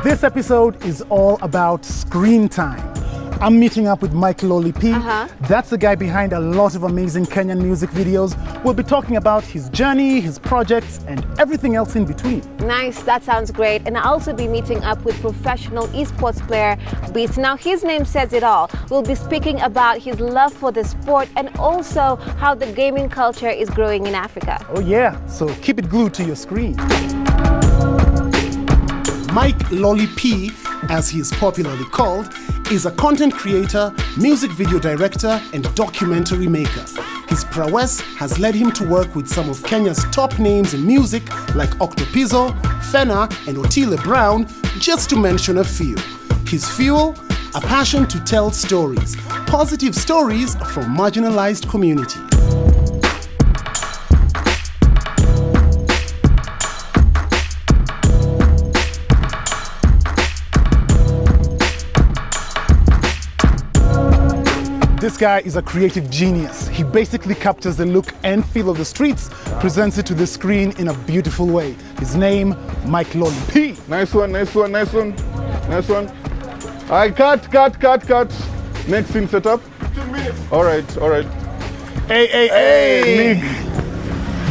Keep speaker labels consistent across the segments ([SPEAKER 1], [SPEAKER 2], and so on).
[SPEAKER 1] This episode is all about screen time. I'm meeting up with Mike Lolly P. That's the guy behind a lot of amazing Kenyan music videos. We'll be talking about his journey, his projects, and everything else in between.
[SPEAKER 2] Nice, that sounds great. And I'll also be meeting up with professional esports player Beast. Now, his name says it all. We'll be speaking about his love for the sport and also how the gaming culture is growing in Africa.
[SPEAKER 1] Oh yeah, so keep it glued to your screen. Mike Lolly P, as he is popularly called, is a content creator, music video director, and documentary maker. His prowess has led him to work with some of Kenya's top names in music like Octopizzo, Fena, and Otile Brown, just to mention a few. His fuel? A passion to tell stories, positive stories from marginalized communities. This guy is a creative genius. He basically captures the look and feel of the streets, presents it to the screen in a beautiful way. His name, Mike Lolly P.
[SPEAKER 3] Nice one, nice one, nice one, nice one. All right, cut. Next scene setup. 15 minutes. All right.
[SPEAKER 1] Hey, Nick.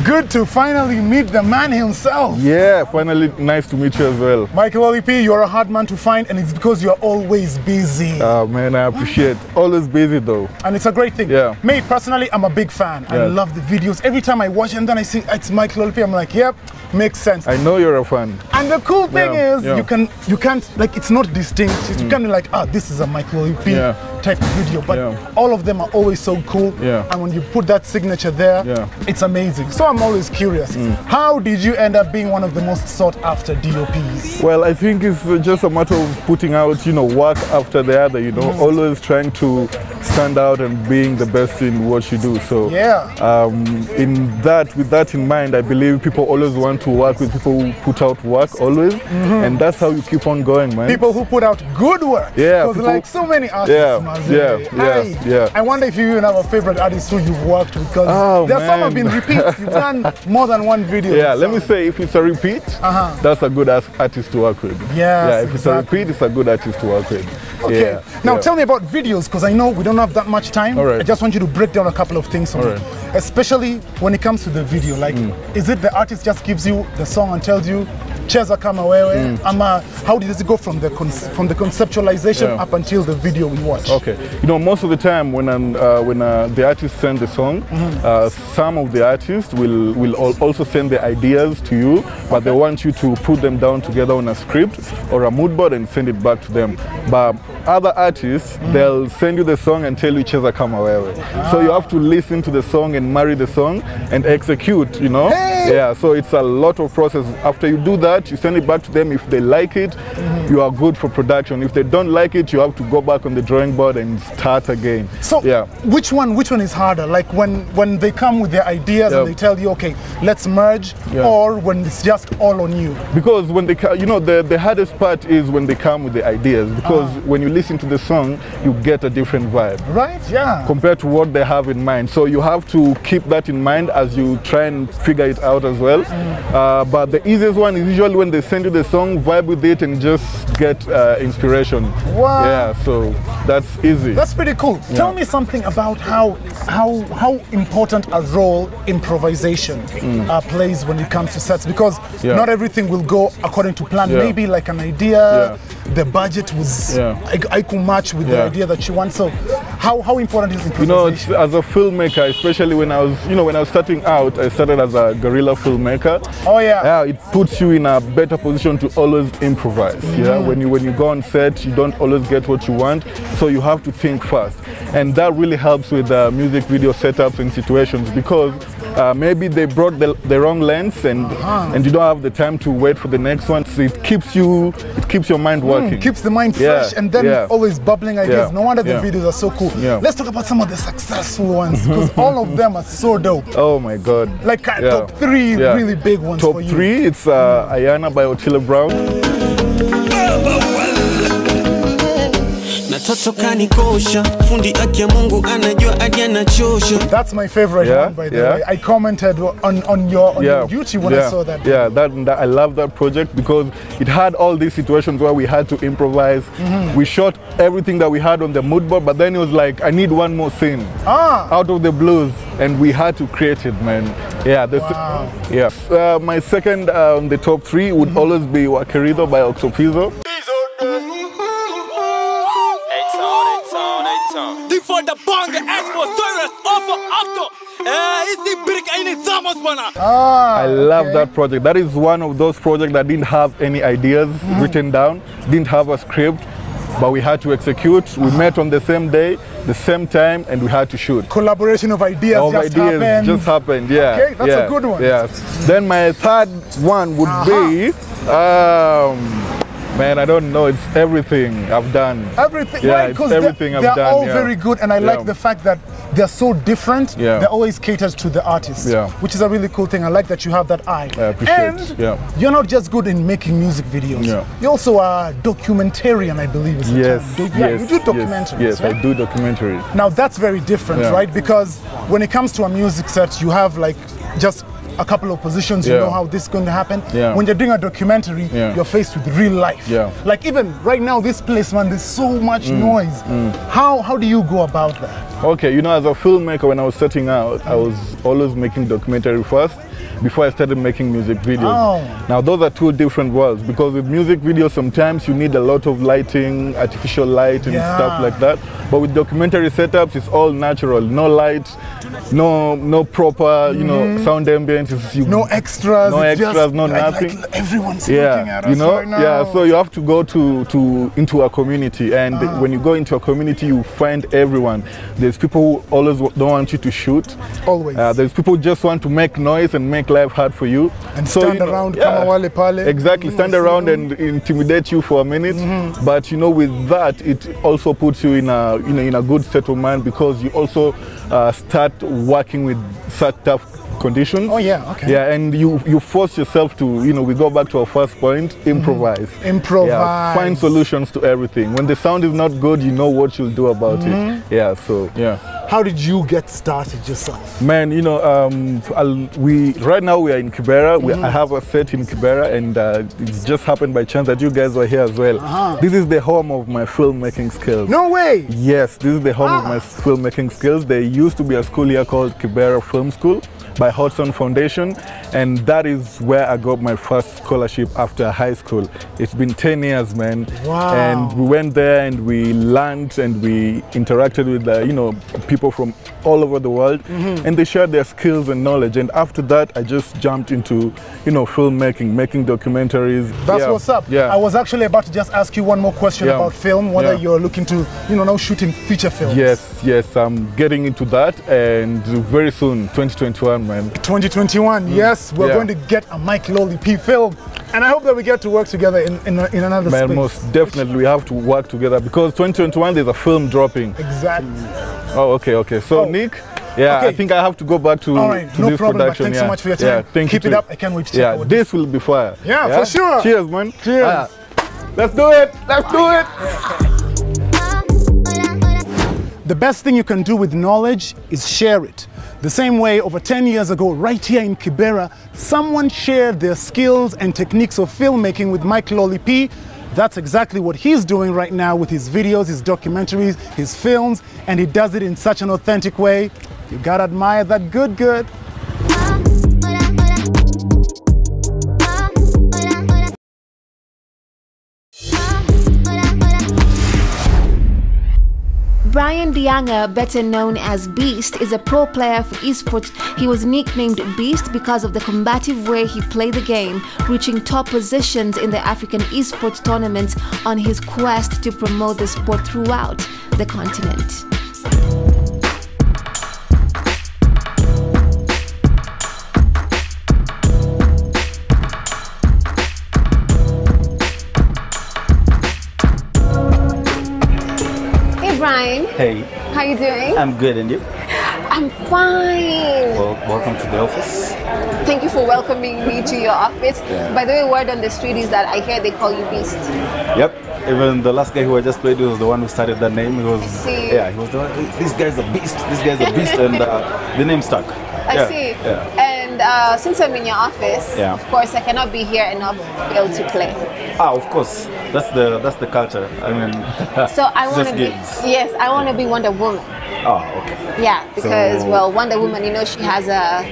[SPEAKER 1] Good to finally meet the man himself.
[SPEAKER 3] Yeah, finally, nice to meet you as well.
[SPEAKER 1] Mike Lolly P, you're a hard man to find, and it's because you're always busy.
[SPEAKER 3] Oh man, I appreciate. Always busy though.
[SPEAKER 1] And it's a great thing.
[SPEAKER 3] Yeah.
[SPEAKER 1] Me, personally, I'm a big fan. I love the videos. Every time I watch and then I see it's Mike Lolly P, I'm like, yep, makes sense.
[SPEAKER 3] I know you're a fan.
[SPEAKER 1] And the cool thing is, you can't, like, it's not distinct. You can't be like, this is a Mike Lolly P type of video. But all of them are always so cool.
[SPEAKER 3] Yeah.
[SPEAKER 1] And when you put that signature there, it's amazing. So I'm always curious. How did you end up being one of the most sought after DOPs?
[SPEAKER 3] Well, I think it's just a matter of putting out, work after the other, always trying to stand out and being the best in what you do. So with that in mind, I believe people always want to work with people who put out work always. And that's how you keep on going, man.
[SPEAKER 1] People who put out good work.
[SPEAKER 3] Yeah.
[SPEAKER 1] Because like so many artists,
[SPEAKER 3] yeah.
[SPEAKER 1] I wonder if you even have a favorite artist who you've worked with, because there some have been repeats. You've done more than one video.
[SPEAKER 3] Yeah, let me say, if it's a repeat, that's a good artist to work with.
[SPEAKER 1] Yeah,
[SPEAKER 3] if it's a repeat, it's a good artist to work with.
[SPEAKER 1] Okay. Now tell me about videos, because I know we don't have that much time.
[SPEAKER 3] All right.
[SPEAKER 1] I just want you to break down a couple of things for me. Especially when it comes to the video. Like, is it the artist just gives you the song and tells you, Cheza kama wewe, how does it go from the conceptualization up until the video we watch?
[SPEAKER 3] Okay, most of the time when the artist sends the song, some of the artists will also send the ideas to you, but they want you to put them down together on a script or a mood board and send it back to them. But other artists, they'll send you the song and tell you Cheza kama wewe. So you have to listen to the song and marry the song and execute, Yeah, so it's a lot of process. After you do that, you send it back to them. If they like it, you are good for production. If they don't like it, you have to go back on the drawing board and start again.
[SPEAKER 1] So which one is harder? Like when they come with their ideas and they tell you, okay, let's merge, or when it's just all on you?
[SPEAKER 3] Because when they the hardest part is when they come with the ideas, because when you listen to the song, you get a different vibe.
[SPEAKER 1] Right, yeah.
[SPEAKER 3] Compared to what they have in mind. So you have to keep that in mind as you try and figure it out as well. But the easiest one is usually when they send you the song, vibe with it and just get inspiration.
[SPEAKER 1] Wow.
[SPEAKER 3] Yeah, so that's easy.
[SPEAKER 1] That's pretty cool. Tell me something about how important a role improvisation plays when it comes to sets, because not everything will go according to plan. Maybe like an idea, the budget was I could match with the idea that you want. So how important is improvisation?
[SPEAKER 3] As a filmmaker, especially when I was starting out, I started as a guerrilla filmmaker.
[SPEAKER 1] Oh yeah.
[SPEAKER 3] It puts you in a better position to always improvise. Yeah, when you go on set, you don't always get what you want, so you have to think fast, and that really helps with music video setups and situations, because maybe they brought the wrong lens and you don't have the time to wait for the next one. So it keeps your mind working.
[SPEAKER 1] Keeps the mind fresh and then always bubbling ideas. No wonder the videos are so cool. Let's talk about some of the successful ones, because all of them are so dope.
[SPEAKER 3] Oh my God.
[SPEAKER 1] Like top 3 really big ones
[SPEAKER 3] top
[SPEAKER 1] for you.
[SPEAKER 3] Top 3, it's Ayana by Otile Brown.
[SPEAKER 4] na toto kanikosha, fundi aki ya Mungu anajua hadi anachosha.
[SPEAKER 1] That's my favorite one, by the way. I commented on your YouTube when I saw that.
[SPEAKER 3] Yeah, that I love that project because it had all these situations where we had to improvise. We shot everything that we had on the mood board, but then it was like, I need one more scene out of the blues, and we had to create it, man. Yeah, my second on the top 3 would always be Waquerido by Octopizzo. I love that project. That is one of those projects that didn't have any ideas written down, didn't have a script, but we had to execute. We met on the same day, the same time, and we had to shoot.
[SPEAKER 1] Collaboration of ideas
[SPEAKER 3] just happened. Yeah.
[SPEAKER 1] Okay, that's a good one.
[SPEAKER 3] Yeah. Then my third one would be, man, I don't know. It's everything I've done.
[SPEAKER 1] Everything,
[SPEAKER 3] yeah,
[SPEAKER 1] because
[SPEAKER 3] everything I've done.
[SPEAKER 1] They're all very good, and I like the fact that they're so different. They're always catered to the artist, which is a really cool thing. I like that you have that eye.
[SPEAKER 3] I appreciate it.
[SPEAKER 1] You're not just good in making music videos. You're also a documentarian, I believe. Is
[SPEAKER 3] yes,
[SPEAKER 1] you do documentaries.
[SPEAKER 3] Yes, I do documentaries.
[SPEAKER 1] Now that's very different, right? Because when it comes to a music set, you have like just a couple of positions, you know how this is going to happen. When you're doing a documentary, you're faced with real life. Like even right now, this place, man, there's so much noise. How do you go about that?
[SPEAKER 3] Okay, you know, as a filmmaker, when I was setting out, I was always making documentary first before I started making music videos. Now those are two different worlds, because with music videos sometimes you need a lot of lighting, artificial light and stuff like that. But with documentary setups, it's all natural. No light, no proper, you know, sound ambience.
[SPEAKER 1] No extras.
[SPEAKER 3] No extras, no nothing.
[SPEAKER 1] Like everyone's looking at us right now.
[SPEAKER 3] Yeah, so you have to go into a community, and when you go into a community, you find everyone. There's people who always don't want you to shoot.
[SPEAKER 1] Always.
[SPEAKER 3] There's people who just want to make noise and make life hard for you.
[SPEAKER 1] And so, stand around, kama wale pale.
[SPEAKER 3] Exactly, stand around and intimidate you for a minute. But you know, with that, it also puts you in a good state of mind, because you also start working with such tough conditions. Yeah, and you force yourself to, you know, we go back to our first point, improvise. Find solutions to everything. When the sound is not good, you know what you'll do about it.
[SPEAKER 1] How did you get started yourself?
[SPEAKER 3] Man, you know, right now we are in Kibera. I have a set in Kibera, and it just happened by chance that you guys were here as well. This is the home of my filmmaking skills.
[SPEAKER 1] No way!
[SPEAKER 3] Yes, this is the home of my filmmaking skills. There used to be a school here called Kibera Film School by Hudson Foundation, and that is where I got my first scholarship after high school. It's been 10 years, man. And we went there and we learned and we interacted with you know, people from all over the world, and they shared their skills and knowledge. And after that, I just jumped into, you know, filmmaking, making documentaries.
[SPEAKER 1] That's what's up. I was actually about to just ask you one more question about film, whether you're looking to, you know, now shooting feature films.
[SPEAKER 3] Yes, I'm getting into that, and very soon, 2021, man.
[SPEAKER 1] 2021, yes, we're going to get a Mike Lolly P film. And I hope that we get to work together in another space.
[SPEAKER 3] Most definitely, we have to work together, because 2021 there's a film dropping.
[SPEAKER 1] Exactly.
[SPEAKER 3] Oh, okay. So Nick, I think I have to go back to,
[SPEAKER 1] no
[SPEAKER 3] this
[SPEAKER 1] problem,
[SPEAKER 3] production.
[SPEAKER 1] Thanks so much for your time. Keep it up. I can't wait to check out
[SPEAKER 3] this will be fire.
[SPEAKER 1] Yeah, for sure.
[SPEAKER 3] Cheers, man.
[SPEAKER 1] Cheers.
[SPEAKER 3] Let's do it. Let's do it.
[SPEAKER 1] The best thing you can do with knowledge is share it. The same way, over 10 years ago, right here in Kibera, someone shared their skills and techniques of filmmaking with Mike Lolly P. That's exactly what he's doing right now with his videos, his documentaries, his films, and he does it in such an authentic way. You gotta admire that good.
[SPEAKER 2] Brian Dianga, better known as Beast, is a pro player for esports. He was nicknamed Beast because of the combative way he played the game, reaching top positions in the African esports tournaments on his quest to promote the sport throughout the continent.
[SPEAKER 5] Brian.
[SPEAKER 6] Hey.
[SPEAKER 5] How you doing?
[SPEAKER 6] I'm good, and you?
[SPEAKER 2] I'm fine.
[SPEAKER 5] Well, welcome to the office.
[SPEAKER 2] Thank you for welcoming me to your office.
[SPEAKER 5] Yeah.
[SPEAKER 2] By the way, word on the street is that I hear they call you Beast.
[SPEAKER 5] Yep. Even the last guy who I just played with was the one who started that name. He was,
[SPEAKER 2] see.
[SPEAKER 5] yeah, he was the one. This guy's a beast. This guy's a beast, and the name stuck.
[SPEAKER 2] I see.
[SPEAKER 5] Yeah.
[SPEAKER 2] And since I'm in your office,
[SPEAKER 5] Yeah.
[SPEAKER 2] of course, I cannot be here and not fail to play.
[SPEAKER 5] Of course. That's the culture. I mean,
[SPEAKER 2] So I want to be,
[SPEAKER 5] games.
[SPEAKER 2] yes, I want to be Wonder Woman.
[SPEAKER 5] Oh, okay.
[SPEAKER 2] Yeah, because
[SPEAKER 5] So-
[SPEAKER 2] well, Wonder Woman, you know, she has a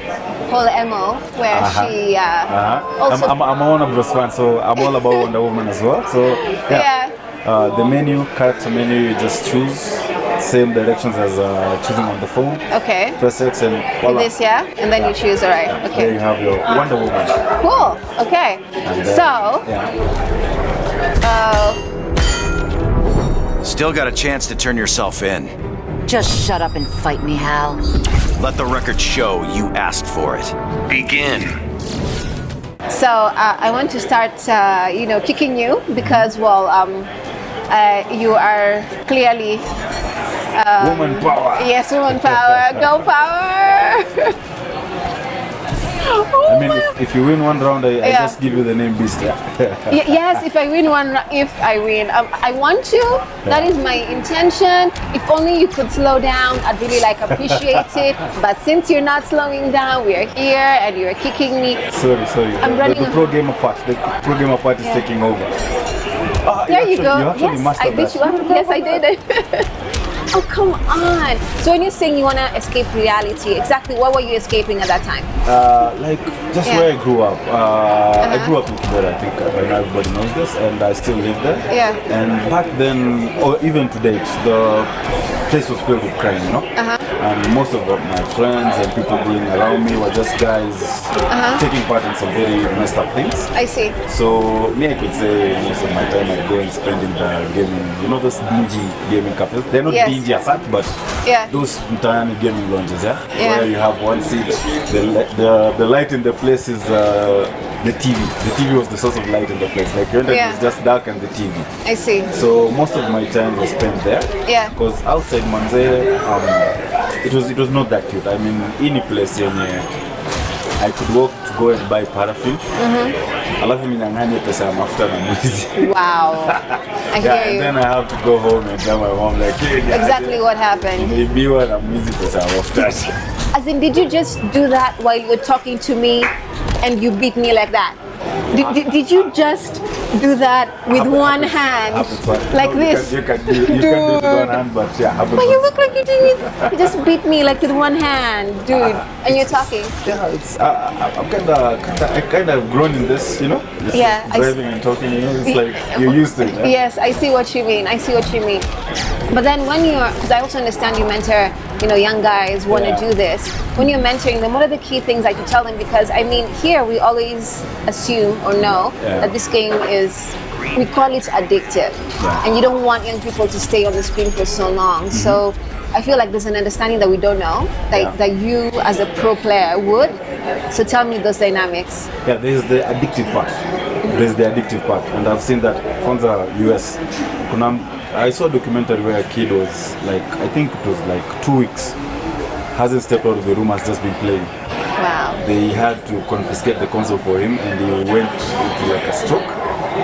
[SPEAKER 2] whole MO where she also
[SPEAKER 5] I'm a Warner Bros fan, so I'm all about Wonder Woman as well. So
[SPEAKER 2] yeah.
[SPEAKER 5] the menu, character menu, you just choose same directions as choosing on the phone.
[SPEAKER 2] Okay.
[SPEAKER 5] Press X and voila.
[SPEAKER 2] This, yeah, and then you choose. All right.
[SPEAKER 5] There you
[SPEAKER 2] Okay.
[SPEAKER 5] have your Wonder Woman.
[SPEAKER 2] Cool. Okay.
[SPEAKER 5] And,
[SPEAKER 2] So.
[SPEAKER 5] yeah.
[SPEAKER 6] Still got a chance to turn yourself in.
[SPEAKER 7] Just shut up and fight me, Hal.
[SPEAKER 6] Let the record show you asked for it. Begin.
[SPEAKER 2] So I want to start, kicking you because, well, you are clearly
[SPEAKER 5] Woman power.
[SPEAKER 2] yes, woman power, girl power.
[SPEAKER 5] I mean, if you win one round, I
[SPEAKER 2] Yeah.
[SPEAKER 5] just give you the name Beast. Yeah.
[SPEAKER 2] Yes, if I win one, if I win, I want to. That is my intention. If only you could slow down, I'd really appreciate it. But since you're not slowing down, we are here and you're kicking me.
[SPEAKER 5] Sorry.
[SPEAKER 2] I'm running
[SPEAKER 5] The
[SPEAKER 2] a-
[SPEAKER 5] pro gamer part. The pro gamer part is
[SPEAKER 2] Yeah.
[SPEAKER 5] taking over.
[SPEAKER 2] There you go.
[SPEAKER 5] You actually
[SPEAKER 2] Yes,
[SPEAKER 5] mastered
[SPEAKER 2] I beat
[SPEAKER 5] that.
[SPEAKER 2] you up. Yes, I did. Oh, come on. So when you're saying you want to escape reality, exactly what were you escaping at that time?
[SPEAKER 5] Like just
[SPEAKER 2] Yeah.
[SPEAKER 5] where I grew up. I grew up in Kibera, I think by now everybody knows this, and I still live there.
[SPEAKER 2] Yeah.
[SPEAKER 5] And back then, or even to date, the place was filled with crime, you know? And most of my friends and people being around me were just guys taking part in some very messed up things.
[SPEAKER 2] I see.
[SPEAKER 5] So me, I could say most of my time I go and spend in the gaming, you know, those dingy gaming cafes. They're not
[SPEAKER 2] Yes.
[SPEAKER 5] dingy as such, but
[SPEAKER 2] Yeah.
[SPEAKER 5] those tiny gaming lounges, yeah?
[SPEAKER 2] Yeah.
[SPEAKER 5] Where you have one seat, the light in the place is the TV. The TV was the source of light in the place. Like you enter,
[SPEAKER 2] Yeah.
[SPEAKER 5] it's just dark and the TV.
[SPEAKER 2] I see.
[SPEAKER 5] So most of my time was spent there.
[SPEAKER 2] Yeah.
[SPEAKER 5] Because outside Manze, it was not that cute. I mean, any place I could walk to go and buy paraffin. Alafu ninyang'anye pesa ya mafuta na mwizi.
[SPEAKER 2] Wow. I
[SPEAKER 5] Yeah,
[SPEAKER 2] hear
[SPEAKER 5] and
[SPEAKER 2] you.
[SPEAKER 5] then I have to go home and tell my mom like, hey,
[SPEAKER 2] Exactly what happened.
[SPEAKER 5] nimeibiwa na mwizi pesa ya mafuta.
[SPEAKER 2] As in, did you just do that while you were talking to me and you beat me like that? Did you just do that with one hand? Like this?
[SPEAKER 5] You can do it with one hand, but yeah, happens.
[SPEAKER 2] But you look like you did it. You just beat me like with one hand, dude. And you're talking.
[SPEAKER 5] Yeah, it's I'm kind of grown in this, you know. Just
[SPEAKER 2] Yeah, I
[SPEAKER 5] driving and talking, you know. It's like you're used to it. Yeah?
[SPEAKER 2] Yes, I see what you mean. I see what you mean. But then when you're, because I also understand you mentor, young guys want to
[SPEAKER 5] Yeah.
[SPEAKER 2] do this. When you're mentoring them, what are the key things that you tell them? Because I mean, here we always assume or know
[SPEAKER 5] Yeah.
[SPEAKER 2] that this game is, we call it addictive,
[SPEAKER 5] Yeah.
[SPEAKER 2] and you don't want young people to stay on the screen for so long. So I feel like there's an understanding that we don't know that,
[SPEAKER 5] Yeah.
[SPEAKER 2] that you as a pro player would. So tell me those dynamics.
[SPEAKER 5] Yeah, there's the addictive part. There's the addictive part, and I've seen that from the US. I saw a documentary where a kid was like, I think it was like 2 weeks, hasn't stepped out of the room, has just been playing.
[SPEAKER 2] Wow.
[SPEAKER 5] They had to confiscate the console for him, and he went into like a stroke.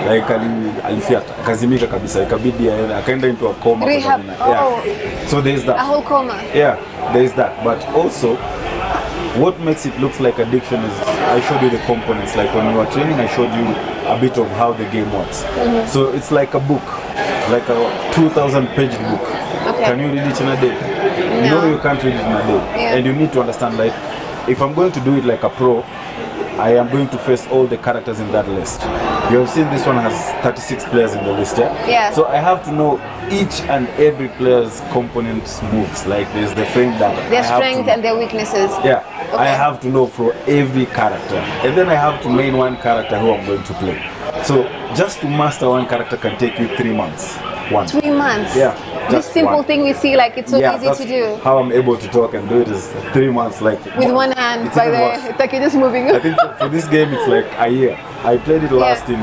[SPEAKER 5] Like alifiata, akazimika kabisa, ikabidi akaenda into a coma.
[SPEAKER 2] Rehab.
[SPEAKER 5] Yeah. So there's that.
[SPEAKER 2] A whole coma.
[SPEAKER 5] Yeah, there is that. But also, what makes it look like addiction is I showed you the components. Like when we were training, I showed you a bit of how the game works. So it's like a book, like a 2,000-page book.
[SPEAKER 2] Okay.
[SPEAKER 5] Can you read it in a day?
[SPEAKER 2] No.
[SPEAKER 5] No, you can't read it in a day.
[SPEAKER 2] Yeah.
[SPEAKER 5] And you need to understand, like, if I'm going to do it like a pro, I am going to face all the characters in that list. You have seen this one has 36 players in the list, yeah?
[SPEAKER 2] Yeah.
[SPEAKER 5] So I have to know each and every player's components moves. Like there's the frame that
[SPEAKER 2] Their
[SPEAKER 5] I have to
[SPEAKER 2] strengths
[SPEAKER 5] know.
[SPEAKER 2] and their weaknesses.
[SPEAKER 5] Yeah, I
[SPEAKER 2] Okay.
[SPEAKER 5] have to know for every character. And then I have to main one character who I'm going to play. So just to master one character can take you 3 months.
[SPEAKER 2] 3 months.
[SPEAKER 5] Yeah.
[SPEAKER 2] This
[SPEAKER 5] just
[SPEAKER 2] simple
[SPEAKER 5] one.
[SPEAKER 2] thing we see, like it's so
[SPEAKER 5] Yeah,
[SPEAKER 2] easy
[SPEAKER 5] that's
[SPEAKER 2] to do.
[SPEAKER 5] how I'm able to talk and do it is 3 months. Like
[SPEAKER 2] With one hand,
[SPEAKER 5] It's
[SPEAKER 2] by
[SPEAKER 5] even
[SPEAKER 2] the
[SPEAKER 5] worse.
[SPEAKER 2] it's like you're just moving.
[SPEAKER 5] I think for this game it's like a year. I played it last in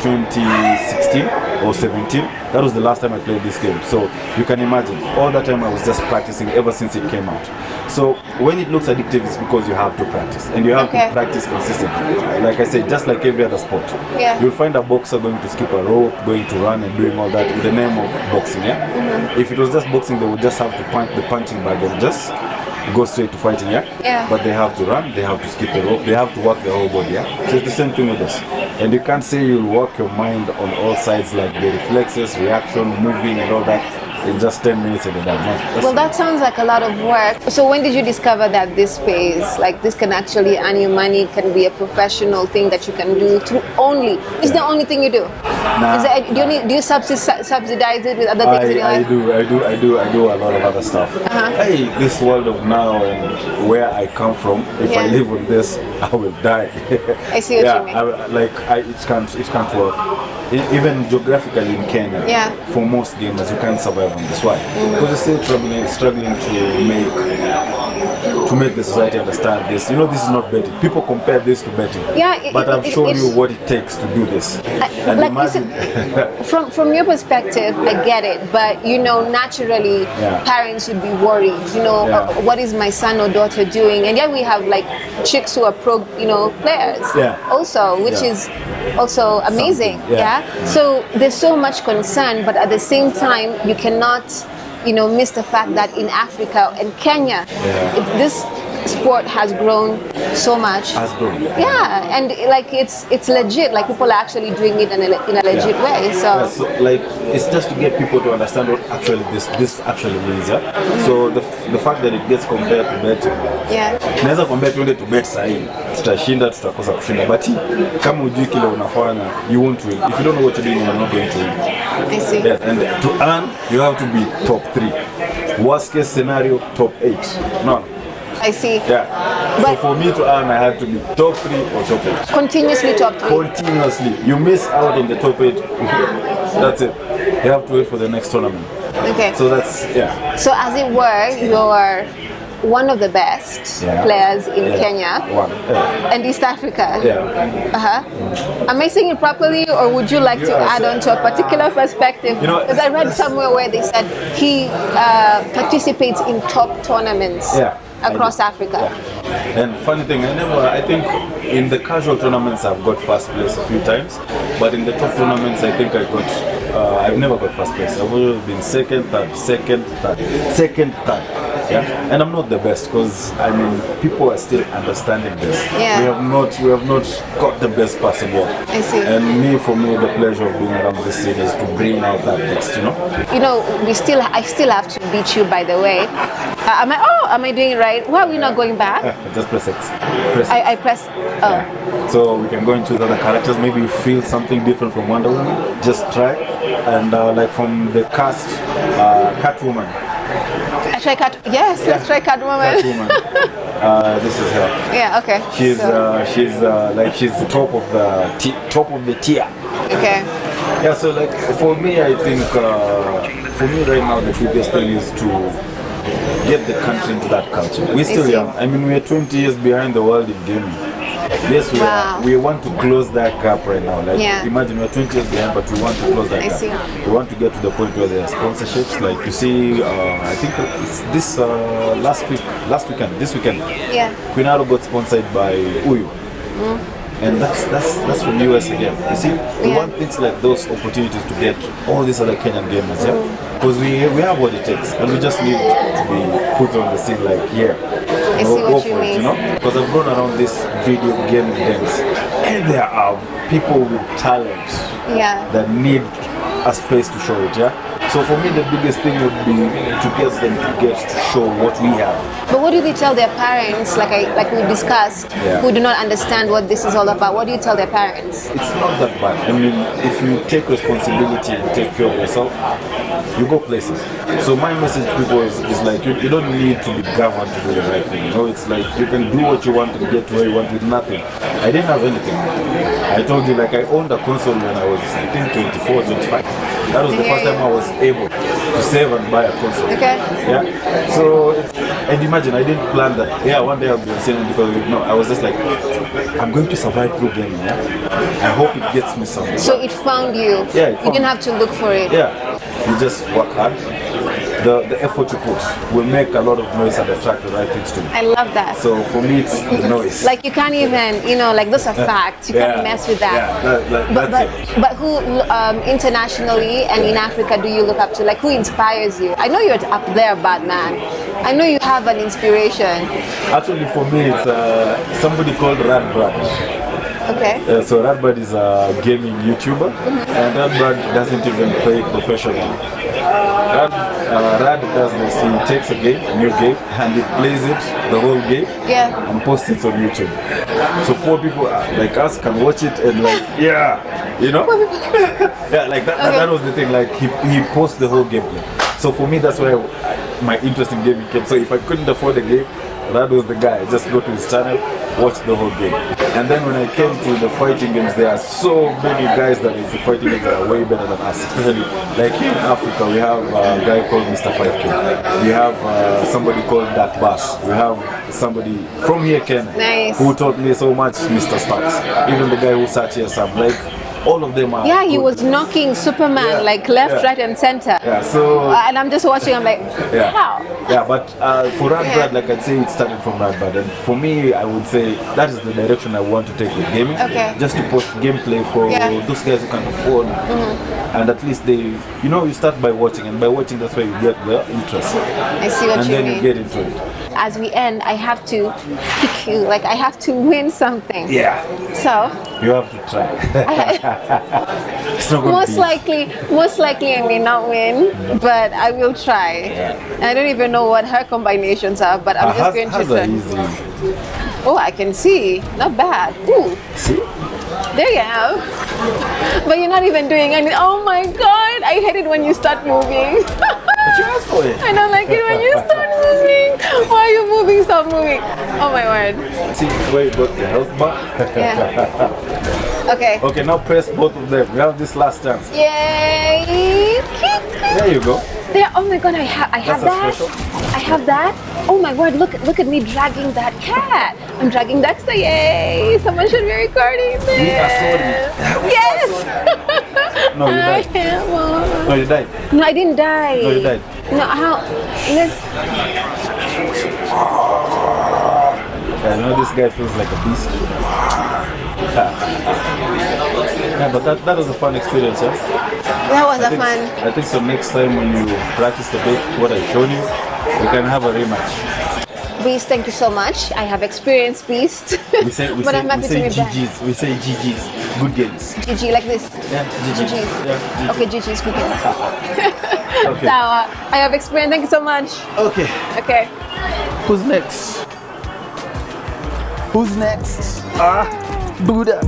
[SPEAKER 5] 2016 or 17. That was the last time I played this game. So you can imagine, all that time I was just practicing ever since it came out. So when it looks addictive, it's because you have to practice, and you have to practice consistently. Like I said, just like every other sport, you'll find a boxer going to skip a rope, going to run and doing all that in the name of boxing. If it was just boxing, they would just have to punch the punching bag and just go straight to fighting, but they have to run, they have to skip the rope, they have to work their whole body, So it's the same thing with us. And you can't say you'll work your mind on all sides, like the reflexes, reaction, moving and all that, in just 10 minutes of the day.
[SPEAKER 2] Well, that sounds like a lot of work. So when did you discover that this pays, like this can actually earn you money, can be a professional thing that you can do through only? Is the only thing you do? Do you subsidize it with other things in your life?
[SPEAKER 5] I do a lot of other stuff. Hey, this world of now and where I come from, if I live with this, I will die.
[SPEAKER 2] I see what you mean.
[SPEAKER 5] It can't work. Even geographically in Kenya, for most gamers, you can't survive on this. Why? Because you're still struggling to make the society understand this. You know, this is not betting. People compare this to betting. But I've shown you what it takes to do this. And
[SPEAKER 2] like imagine. From your perspective, I get it. But you know, naturally, parents would be worried. You know, what is my son or daughter doing? And yet we have like chicks who are pro, players. Also, which is also amazing. So there's so much concern, but at the same time, you cannot, miss the fact that in Africa and Kenya, this sport has grown so much. And like it's legit. Like people are actually doing it in a legit way. So
[SPEAKER 5] like it's just to get people to understand what actually this actually means. So the fact that it gets compared to betting. Naweza compare to bet sahi. Tutashinda, tutakosa kushinda. But kama hujui kile unafanya, you won't win. If you don't know what you're doing, you're not going to win.
[SPEAKER 2] I see.
[SPEAKER 5] And to earn, you have to be top 3. Worst case scenario, top 8. No.
[SPEAKER 2] I see.
[SPEAKER 5] But so for me to earn, I had to be top 3 or top 8.
[SPEAKER 2] Continuously top 3.
[SPEAKER 5] Continuously. You miss out on the top 8. That's it. You have to wait for the next tournament.
[SPEAKER 2] Okay.
[SPEAKER 5] So that's,
[SPEAKER 2] So as it were, you're one of the best players in Kenya and East Africa. Am I saying it properly, or would you like to add on to a particular perspective? Because I read somewhere where they said he participates in top tournaments across Africa.
[SPEAKER 5] And funny thing, I think in the casual tournaments I've got first place a few times, but in the top tournaments I think I've never got first place. I've always been second, third. And I'm not the best, because I mean people are still understanding this. We have not got the best person yet.
[SPEAKER 2] I see.
[SPEAKER 5] And for me, the pleasure of being around this scene is to bring out that best.
[SPEAKER 2] I still have to beat you, by the way. Am I doing it right? Why are we not going back?
[SPEAKER 5] Just press X.
[SPEAKER 2] I press.
[SPEAKER 5] So we can go and choose other characters. Maybe you feel something different from Wonder Woman. Just try. And like from the cast, Catwoman.
[SPEAKER 2] Let's try Catwoman.
[SPEAKER 5] This is her.
[SPEAKER 2] Okay.
[SPEAKER 5] She's top of the tier.
[SPEAKER 2] Okay.
[SPEAKER 5] So like for me, I think right now the biggest thing is to get the country into that culture. We're still young. I mean, we're 20 years behind the world in gaming. Yes, we want to close that gap right now. Like imagine we're 20 years behind, but we want to close that gap. We want to get to the point where there are sponsorships. Like you see, I think it's this weekend. Queen Arrow got sponsored by Uyu. And that's from US again. You see, we want things like those opportunities to get all these other Kenyan gamers, because we have what it takes, and we just need to be put on the scene. Like
[SPEAKER 2] I see what you mean.
[SPEAKER 5] Because I've gone around this video game events, and there are people with talent that need a space to show it. So for me, the biggest thing would be to get them to show what we have.
[SPEAKER 2] But what do they tell their parents, like we discussed, who do not understand what this is all about? What do you tell their parents?
[SPEAKER 5] It's not that bad. I mean, if you take responsibility and take care of yourself, you go places. So my message to people is like, you don't need to be governed to do the right thing. It's like you can do what you want and get to where you want with nothing. I didn't have anything. I told you, like, I owned a console when I was, I think, 24, 25. That was the first time I was able to save and buy a console.
[SPEAKER 2] Okay.
[SPEAKER 5] So And imagine, I didn't plan that. Yeah, one day I'll be on CNN because no, I was just like, I'm going to survive through gaming. Yeah, I hope it gets me something.
[SPEAKER 2] So it found you.
[SPEAKER 5] Yeah,
[SPEAKER 2] you didn't have to look for it.
[SPEAKER 5] Yeah, you just work hard. The effort you put will make a lot of noise and attract the right things to you.
[SPEAKER 2] I love that.
[SPEAKER 5] So for me, it's the noise.
[SPEAKER 2] Like you can't even, you know, like those are facts. You can't mess with that.
[SPEAKER 5] Yeah, that's it.
[SPEAKER 2] But who internationally and in Africa do you look up to? Like who inspires you? I know you're up there, Batman. I know you have an inspiration.
[SPEAKER 5] Actually, for me, it's somebody called Radbrad.
[SPEAKER 2] Okay.
[SPEAKER 5] So Radbrad is a gaming YouTuber, and Radbrad doesn't even play professionally. Rad does this. He takes a game, a new game, and he plays it, the whole game, and posts it on YouTube. So poor people like us can watch it and like, you know? Yeah, like that, that was the thing, like he posts the whole gameplay. So for me, that's where my interest in gaming came. So if I couldn't afford a game, Rad was the guy. Just go to his channel, watch the whole game. And then when I came to the fighting games, there are so many guys that in the fighting games that are way better than us. Especially like here in Africa, we have a guy called Mr. 5K. We have somebody called Dark Bass. We have somebody from here, Kenya, who taught me so much, Mr. Starks. Even the guy who sat here, Sam, like all of them are.
[SPEAKER 2] Yeah, he was knocking Superman like left, right, and center.
[SPEAKER 5] Yeah, so.
[SPEAKER 2] And I'm just watching. I'm like, how?
[SPEAKER 5] Yeah, but for Radbrad, like I'd say, it started from Radbrad, and for me, I would say that is the direction I want to take with gaming.
[SPEAKER 2] Okay.
[SPEAKER 5] Just to post gameplay for those guys who can afford, and at least they, you know, you start by watching, and by watching, that's where you get the interest.
[SPEAKER 2] I see what you mean.
[SPEAKER 5] And then you get into it.
[SPEAKER 2] As we end, I have to pick you. Like I have to win something.
[SPEAKER 5] Yeah.
[SPEAKER 2] So.
[SPEAKER 5] You have to try. It's not
[SPEAKER 2] most likely I may not win, but I will try. I don't even know what her combinations are, but I'm just going to try. Oh, I can see. Not bad. Ooh.
[SPEAKER 5] See?
[SPEAKER 2] There you have. But you're not even doing anything. Oh my God! I hate it when you start moving.
[SPEAKER 5] But you asked for it.
[SPEAKER 2] I don't like it when you start moving. Why are you moving? Stop moving. Oh my word.
[SPEAKER 5] See where you got the health bar?
[SPEAKER 2] Yeah. Okay.
[SPEAKER 5] Okay, now press both of them. We have this last chance.
[SPEAKER 2] Yay!
[SPEAKER 5] There you go.
[SPEAKER 2] There. Oh my God! I have that.
[SPEAKER 5] Special.
[SPEAKER 2] I have that. Oh my word! Look at me dragging that cat. I'm dragging Dexter. Yay! Someone should be recording this.
[SPEAKER 5] We are sorry.
[SPEAKER 2] Yes.
[SPEAKER 5] No, you died. No, you died.
[SPEAKER 2] No, I didn't die.
[SPEAKER 5] No, you died.
[SPEAKER 2] No, how? Let's.
[SPEAKER 5] I know this guy feels like a beast. Yeah, but that was a fun experience, yeah?
[SPEAKER 2] That was fun.
[SPEAKER 5] I think so. Next time when you practice a bit what I showed you, we can have a rematch.
[SPEAKER 2] Beast, thank you so much. I have experienced Beast.
[SPEAKER 5] We say GGs. We say GGs. Good games.
[SPEAKER 2] GG like this.
[SPEAKER 5] Yeah, GGs. Yeah, GG.
[SPEAKER 2] Okay, GG's good games.
[SPEAKER 5] Okay.
[SPEAKER 2] So, I have experience. Thank you so much.
[SPEAKER 5] Okay.
[SPEAKER 2] Okay.
[SPEAKER 5] Who's next? Who's next? Buddha.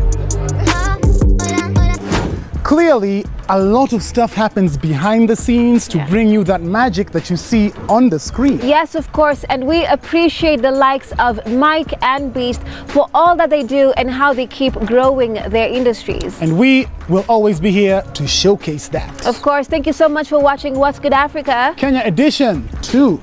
[SPEAKER 1] Clearly, a lot of stuff happens behind the scenes to bring you that magic that you see on the screen.
[SPEAKER 2] Yes, of course, and we appreciate the likes of Mike and Beast for all that they do and how they keep growing their industries.
[SPEAKER 1] And we will always be here to showcase that.
[SPEAKER 2] Of course, thank you so much for watching What's Good Africa.
[SPEAKER 1] Kenya Edition 2.